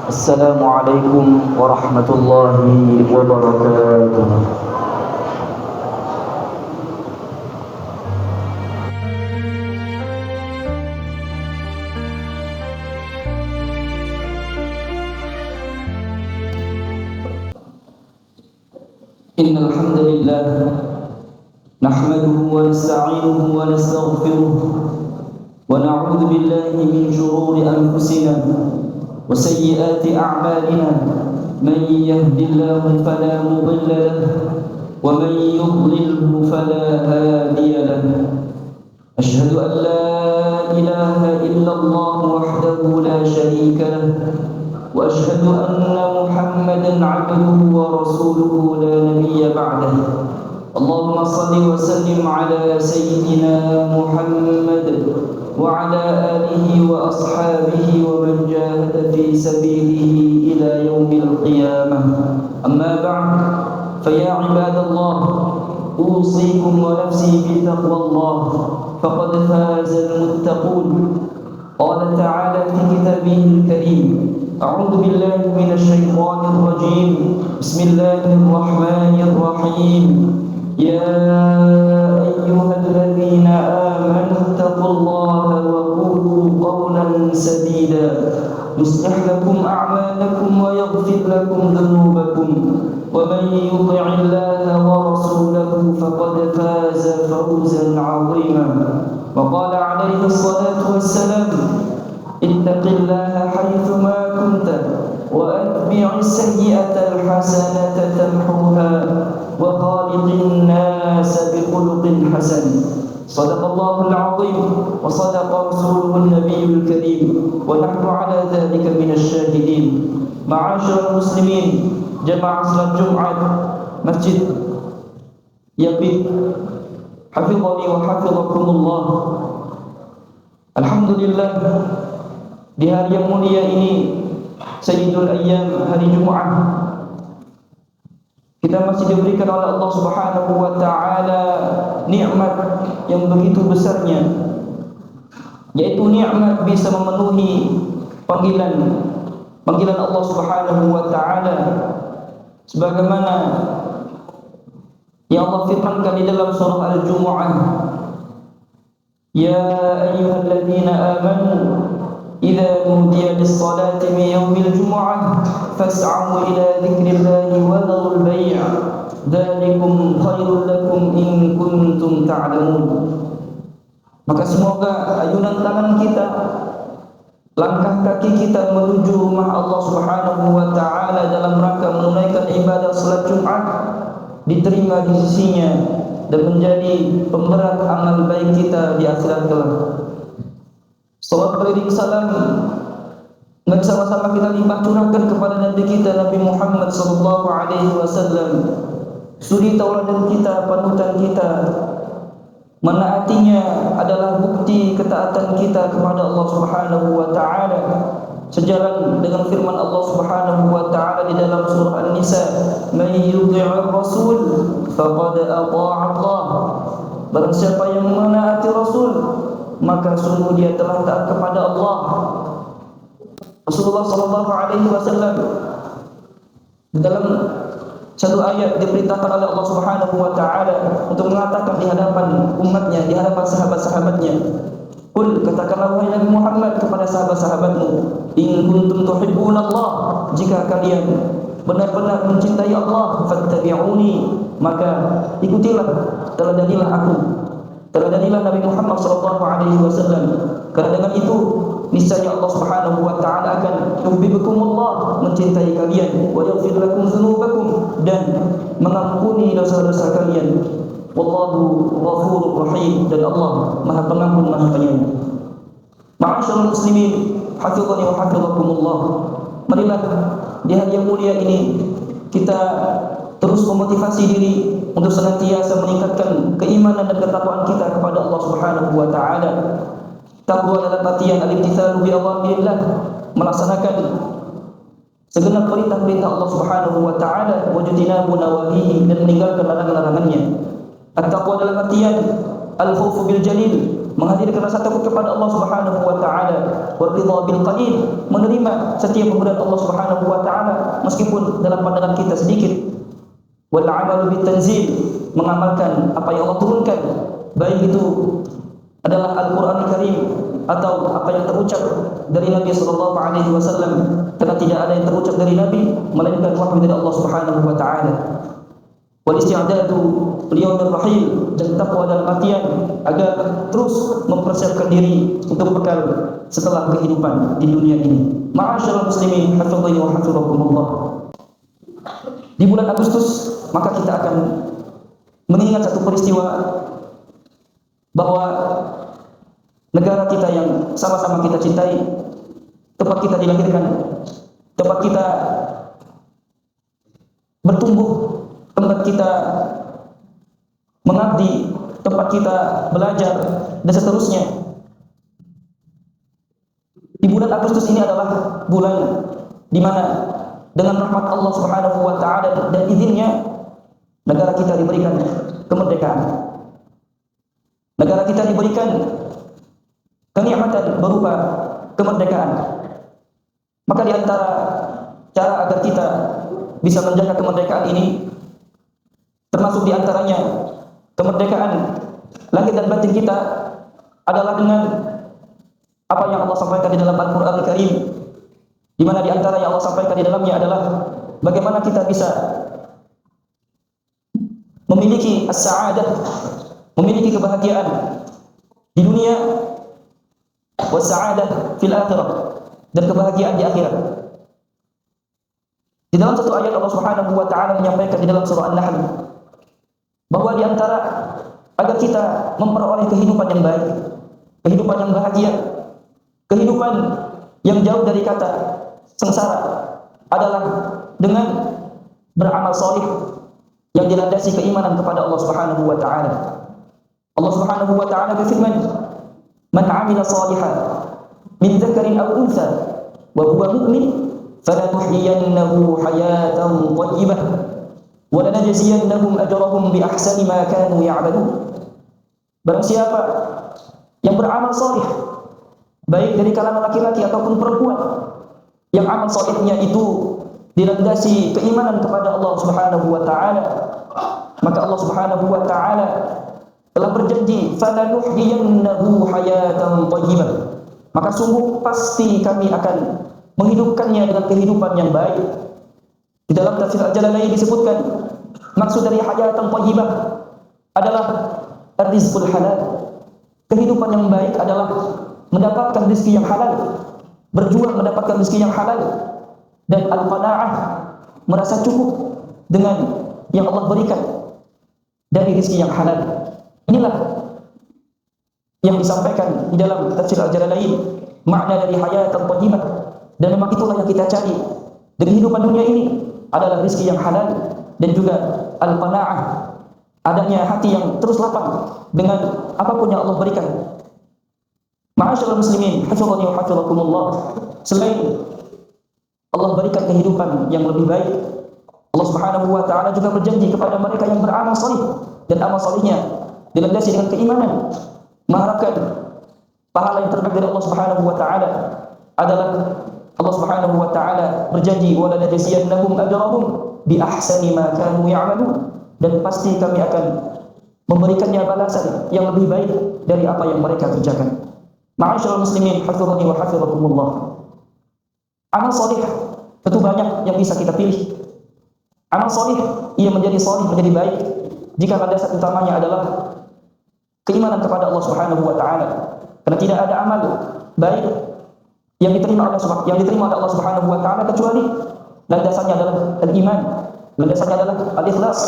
السلام عليكم ورحمة الله وبركاته. إن الحمد لله نحمده ونستعينه ونستغفره ونعوذ بالله من شرور أنفسنا وسيئات أعمالنا. من يهد الله فلا مضل له ومن يضلله فلا هادي له. أشهد أن لا إله إلا الله وحده لا شريك له وأشهد أن محمدا عبده ورسوله لا نبي بعده. اللهم صل وسلم على سيدنا محمد وعلى آله وأصحابه ومن جاهد في سبيله إلى يوم القيامة. أما بعد، فيا عباد الله، أوصيكم ونفسي بتقوى الله، فقد فاز المتقون. قال تعالى في كتابه الكريم: أعوذ بالله من الشيطان الرجيم، بسم الله الرحمن الرحيم. يا أيها الذين آمنوا اتقوا الله وقولوا قولا سديدا يصلح لكم أعمالكم ويغفر لكم ذنوبكم ومن يطع الله ورسوله فقد فاز فوزا عظيما. وقال عليه الصلاة والسلام: اتق الله حيثما كنت وأتبع السيئة الحسنة تمحوها وخالق الناس بخلق حسن. صدق الله العظيم وصدق رسوله النبي الكريم ونحن على ذلك من الشاهدين. معاشر المسلمين، جماعة صلاة Jumat Masjid Yaqin hafizani wa hafizakumullah. Alhamdulillah, di hari yang mulia ini, Sayyidul Ayyam, hari Jumat, kita masih diberikan oleh Allah Subhanahu wa taala nikmat yang begitu besarnya, yaitu nikmat bisa memenuhi panggilan Allah Subhanahu wa taala sebagaimana yang Allah firmankan di dalam surah Al-Jumu'ah: Ya ayyuhalladzina amanu idza nudiya lis-salati min yaumil jumu'ah fas'au ila dzikrillahi wa dharul bai', dzalikum khairul lakum in kuntum ta'lamun. Maka semoga ayunan tangan kita, langkah kaki kita menuju rumah Allah Subhanahu wa taala dalam rangka menunaikan ibadah salat Jumat diterima di sisinya dan menjadi pemberat amal baik kita di akhirat kelak. Salawat beriring salam dan sama-sama kita limpah curahkan kepada Nabi kita Nabi Muhammad sallallahu alaihi wasallam, suri tauladan kita, panutan kita. Menaatinya adalah bukti ketaatan kita kepada Allah Subhanahu wa taala, sejalan dengan firman Allah Subhanahu wa taala di dalam surah An-Nisa: "Man yuti'ir rasul faqad ata'a Allah." Barang siapa yang menaati Rasul, maka sungguh dia telah taat kepada Allah. Rasulullah sallallahu alaihi wasallam dalam satu ayat diperintahkan oleh Allah Subhanahu wa taala untuk mengatakan di hadapan umatnya, di hadapan sahabat-sahabatnya, "Qul," katakanlah wahai Nabi Muhammad kepada sahabat-sahabatmu, "In kuntum tuhibbuna Allah," jika kalian benar-benar mencintai Allah, "fattabi'uni," maka ikutilah, teladanilah aku, teladanilah Nabi Muhammad sallallahu alaihi wasallam. Karena dengan itu niscaya Allah Subhanahu wa taala akan yuhibbukumullah, mencintai kalian, wa yaghfir lakum dzunubakum, dan mengampuni dosa-dosa kalian. Wallahu ghafurur rahim, dan Allah Maha Pengampun, Maha Penyayang. Ma'asyiral muslimin, hafizani wa hafizakumullah. Marilah di hari yang mulia ini kita terus memotivasi diri untuk senantiasa meningkatkan keimanan dan ketakwaan kita kepada Allah Subhanahu wa taala. Takwa adalah artian al-imtithalu bi awamirillah, melaksanakan segenap perintah-perintah Allah Subhanahu wa taala, wa jitinabu nawahihi, dan meninggalkan larangan-larangannya. At-taqwa dalam artian al-khawfu bil jalil, menghadirkan rasa takut kepada Allah Subhanahu wa taala, wa ridha bil qalil, menerima setiap pemberian Allah Subhanahu wa taala meskipun dalam pandangan kita sedikit, wal amalu bit tanzil, mengamalkan apa yang Allah turunkan, baik itu adalah Al-Qur'an Al-Karim atau apa yang terucap dari Nabi sallallahu alaihi wasallam, karena tidak ada yang terucap dari Nabi melainkan wahyu dari Allah Subhanahu wa taala. Wal isti'dadu liyaumir rahim, dan takwa dalam artian agar terus mempersiapkan diri untuk bekal setelah kehidupan di dunia ini. Ma'asyiral muslimin, hafizani wa hafizakumullah. Di bulan Agustus maka kita akan mengingat satu peristiwa bahwa negara kita yang sama-sama kita cintai, tempat kita dilahirkan, tempat kita bertumbuh, tempat kita mengabdi, tempat kita belajar, dan seterusnya. Di bulan Agustus ini adalah bulan di mana dengan rahmat Allah Subhanahu wa taala dan izinnya negara kita diberikan kemerdekaan. Negara kita diberikan kenikmatan berupa kemerdekaan. Maka di antara cara agar kita bisa menjaga kemerdekaan ini, termasuk di antaranya kemerdekaan lahir dan batin kita adalah dengan apa yang Allah sampaikan di dalam Al-Qur'an Al-Karim, di mana di antara yang Allah sampaikan di dalamnya adalah bagaimana kita bisa memiliki as-sa'adah, memiliki kebahagiaan di dunia, was-sa'adah fil akhirah, dan kebahagiaan di akhirat. Di dalam satu ayat Allah Subhanahu wa taala menyampaikan di dalam surah An-Nahl bahwa di antara agar kita memperoleh kehidupan yang baik, kehidupan yang bahagia, kehidupan yang jauh dari kata sengsara adalah dengan beramal salih yang dilandasi keimanan kepada Allah Subhanahu wa taala. Allah Subhanahu wa taala berfirman, "Man 'amila shalihan min dzakarin aw untha wa huwa mu'min falanuhyiyannahu hayatan thayyibah wa lanajziyannahum ajrahum bi ahsani ma kanu ya'malun." Barang siapa yang beramal salih, baik dari kalangan laki-laki ataupun perempuan, yang amal salihnya itu dilandasi keimanan kepada Allah Subhanahu wa taala, maka Allah Subhanahu wa taala telah berjanji, falanuhyiyannahu hayatan thayyibah, maka sungguh pasti kami akan menghidupkannya dengan kehidupan yang baik. Di dalam tafsir Al-Jalalain disebutkan maksud dari hayatan thayyibah adalah rizqul halal. Kehidupan yang baik adalah mendapatkan rezeki yang halal, berjuang mendapatkan rezeki yang halal, dan al-qanaah, merasa cukup dengan yang Allah berikan dari rezeki yang halal. Inilah yang disampaikan di dalam tafsir Al-Jalalain, makna dari hayatan thayyibah, dan memang itulah yang kita cari dari kehidupan dunia ini adalah rezeki yang halal dan juga al-qanaah, adanya hati yang terus lapang dengan apapun yang Allah berikan. Ma'asyiral muslimin, hafizani wa hafizakumullah. Selain Allah berikan kehidupan yang lebih baik, Allah Subhanahu wa taala juga berjanji kepada mereka yang beramal salih dan amal salihnya dilandasi dengan keimanan, mengharapkan pahala yang terbaik dari Allah Subhanahu wa taala adalah Allah Subhanahu wa taala berjanji, wa lanajziyannahum ajrahum bi ahsani ma kanu ya'malun, dan pasti kami akan memberikannya balasan yang lebih baik dari apa yang mereka kerjakan. Ma'asyiral muslimin, hafizani wa hafizakumullah. Amal salih tentu banyak yang bisa kita pilih. Amal salih ia menjadi salih, menjadi baik jika landasan utamanya adalah keimanan kepada Allah Subhanahu wa taala. Karena tidak ada amal baik yang diterima oleh Allah Subhanahu wa taala kecuali landasannya adalah al-iman, landasannya adalah al-ikhlas,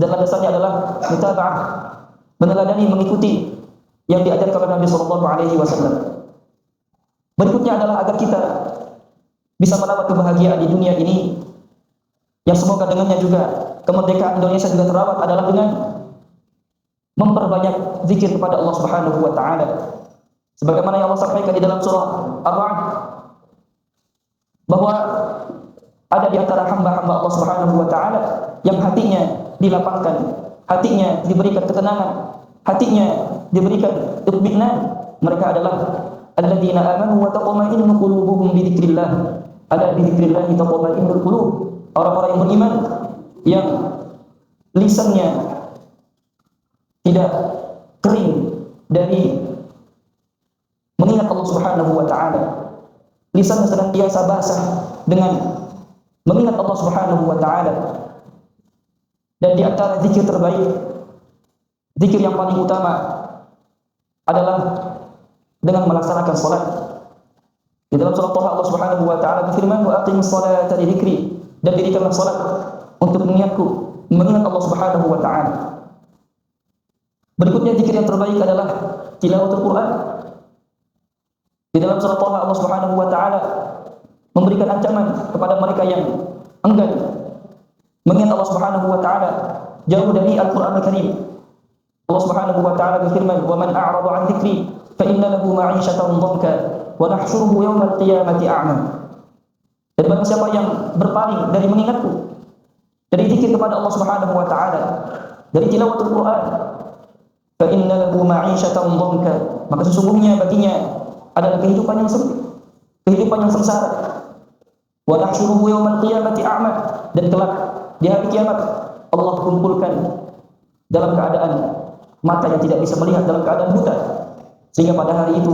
dan landasannya adalah mutaba'ah, meneladani, mengikuti yang diajarkan oleh Nabi sallallahu alaihi wasallam. Berikutnya adalah agar kita bisa merawat kebahagiaan di dunia ini, yang semoga dengannya juga kemerdekaan Indonesia juga terawat, adalah dengan memperbanyak zikir kepada Allah Subhanahu wa taala. Sebagaimana yang Allah sampaikan di dalam surah Ar-Ra'd bahwa ada di antara hamba-hamba Allah Subhanahu wa taala yang hatinya dilapangkan, hatinya diberikan ketenangan hatinya diberikan itminan. Mereka adalah alladzina amanu wa taqma'innu qulubuhum bi dzikrillah. Ala bi dzikrillah taqma'innul qulub. Orang-orang yang beriman yang lisannya tidak kering dari mengingat Allah Subhanahu wa taala. Lisannya senantiasa basah dengan mengingat Allah Subhanahu wa taala. Dan di antara zikir terbaik, zikir yang paling utama adalah dengan melaksanakan salat. Di dalam surah Thaha Allah Subhanahu wa taala berfirman, "Wa aqimus salata li dzikri." Dan dirikanlah salat untuk mengingatku, mengingat Allah Subhanahu wa taala. Berikutnya zikir yang terbaik adalah tilawatul Quran. Di dalam surah Thaha Allah Subhanahu wa taala memberikan ancaman kepada mereka yang enggan mengingat Allah Subhanahu wa taala, jauh dari Al-Qur'an Al-Karim. Allah Subhanahu wa taala berfirman, "Wa man a'rada 'an dzikri fa inna lahu ma'isyatan dhanka wa nahsyuruhu yawmal qiyamati a'ma." Dan barang siapa yang berpaling dari mengingatku, dari zikir kepada Allah Subhanahu wa taala, dari tilawatul Quran, fa inna lahu ma'isyatan dhanka, maka sesungguhnya baginya adalah kehidupan yang sempit, kehidupan yang sengsara. Wa nahsyuruhu yawmal qiyamati a'ma, dan kelak di hari kiamat Allah kumpulkan dalam keadaan mata yang tidak bisa melihat, dalam keadaan buta, sehingga pada hari itu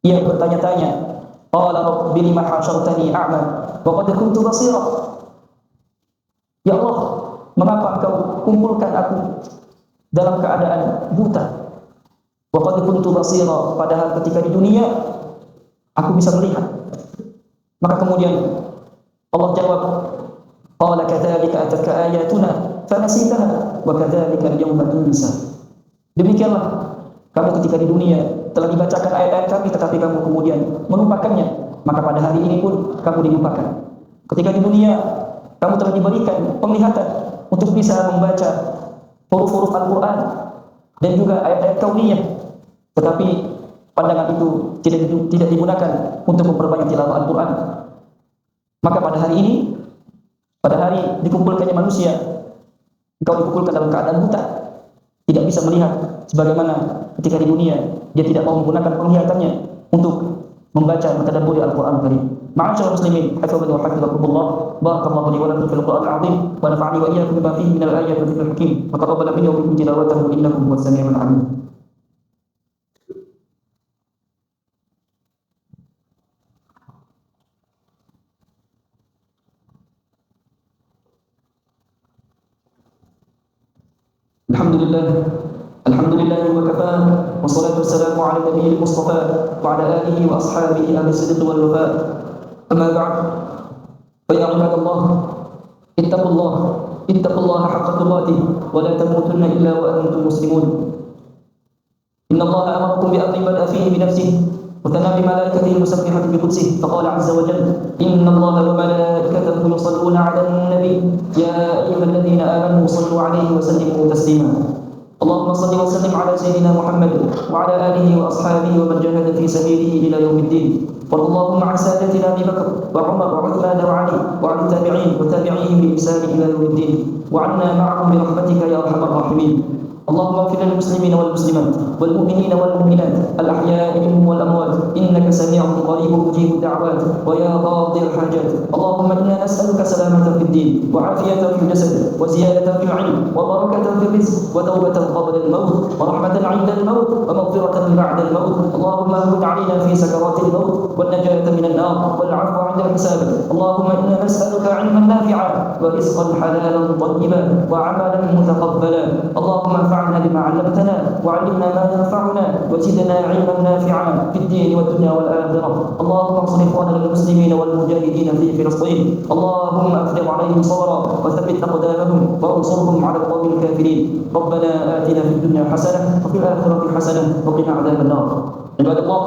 ia bertanya-tanya, qala rabbi lima hasyartani a'ma wa qad kuntu basira. Ya Allah, mengapa engkau kumpulkan aku dalam keadaan buta? Wa qad kuntu basira, padahal ketika di dunia aku bisa melihat. Maka kemudian Allah jawab, qala kadzalika ataka ayatuna fanasitaha wa kadzalika al-yawma tunsa. Demikianlah kamu ketika di dunia telah dibacakan ayat-ayat kami, tetapi kamu kemudian melupakannya, maka pada hari ini pun kamu dilupakan. Ketika di dunia kamu telah diberikan penglihatan untuk bisa membaca huruf-huruf Al-Quran dan juga ayat-ayat kauniyah, tetapi pandangan itu tidak digunakan untuk memperbanyak tilawah Al-Quran. Maka pada hari ini, pada hari dikumpulkannya manusia, engkau dikumpulkan dalam keadaan buta, tidak bisa melihat sebagaimana ketika di dunia dia tidak mau menggunakan penglihatannya untuk membaca mentadabburi Al-Qur'an Al-Karim. Ma'asyiral muslimin, hafizani wa hafizakumullah. Barakallahu li wa lakum fil Qur'anil 'azim wa nafa'ani wa iyyakum bima fihi minal ayati wa dzikril hakim. Wa taqabbal minni wa minkum tilawatahu innahu huwas samiul 'alim. Alhamdulillah, alhamdulillah wa kafa, wassalatu wassalamu ala nabiyil mustafa wa ala alihi wa ashabihi ahli sidq wal wafa. Amma ba'd, fa ya ibadallah, ittaqullaha haqqa tuqatih wa la tamutunna illa wa antum muslimun. Inna Allaha amarakum bi amrin bada'a fihi bi nafsihi وثنى بملائكته المسبحة بقدسه فقال عز وجل إن الله وملائكته يصلون على النبي يا أيها الذين آمنوا صلوا عليه وسلموا تسليما. اللهم صل وسلم على سيدنا محمد وعلى آله وأصحابه ومن جاهد في سبيله إلى يوم الدين. وارض اللهم عن سادتنا أبي بكر وعمر وعثمان وعلي وعن التابعين وتابعيهم بإحسان إلى يوم الدين وعنا معهم برحمتك يا أرحم الراحمين. اللهم اغفر للمسلمين والمسلمات والمؤمنين والمؤمنات الأحياء منهم والأموات إنك سميع قريب مجيب الدعوات ويا قاضي الحاجات. اللهم إنا نسألك سلامة في الدين وعافية في الجسد وزيادة في العلم وبركة في الرزق وتوبة قبل الموت ورحمة عند الموت ومغفرة بعد الموت. اللهم اهون علينا في سكرات الموت والنجاة من النار والعفو عند الحساب. اللهم إنا نسألك علما نافعا ورزقا حلالا طيبا وعملا متقبلا. اللهم انفعنا بما علمتنا وعلمنا ما ينفعنا وزدنا علما نافعا في الدين والدنيا والآخرة. اللهم انصر إخواننا المسلمين والمجاهدين في فلسطين. اللهم أفرغ عليهم صبرا وثبت أقدامهم وانصرهم على القوم الكافرين. ربنا آتنا في الدنيا حسنة وفي الآخرة حسنة وقنا عذاب النار. عباد الله،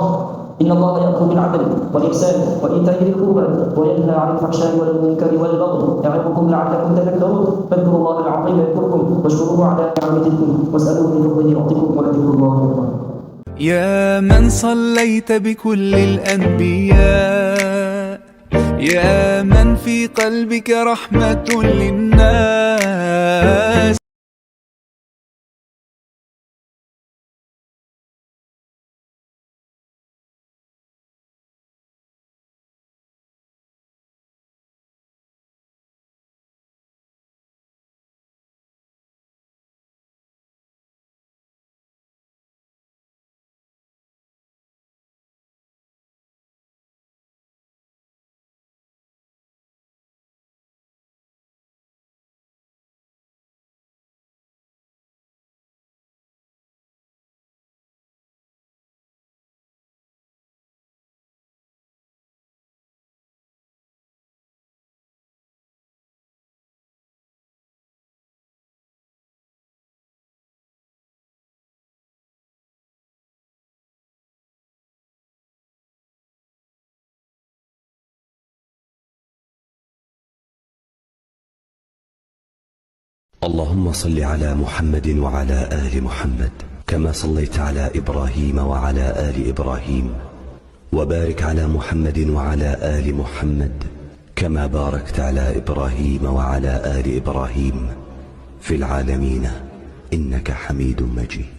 إن الله يأمر بالعدل والإحسان وإيتاء ذي القربى وينهى عن الفحشاء والمنكر والبغي يعظكم لعلكم تذكرون. فاذكروا الله العظيم يذكركم واشكروه على نعمتكم واسألوه من فضله يعطيكم ولذكر الله أكبر. يا من صليت بكل الأنبياء، يا من في قلبك رحمة للناس. اللهم صل على محمد وعلى آل محمد كما صليت على إبراهيم وعلى آل إبراهيم، وبارك على محمد وعلى آل محمد كما باركت على إبراهيم وعلى آل إبراهيم في العالمين إنك حميد مجيد.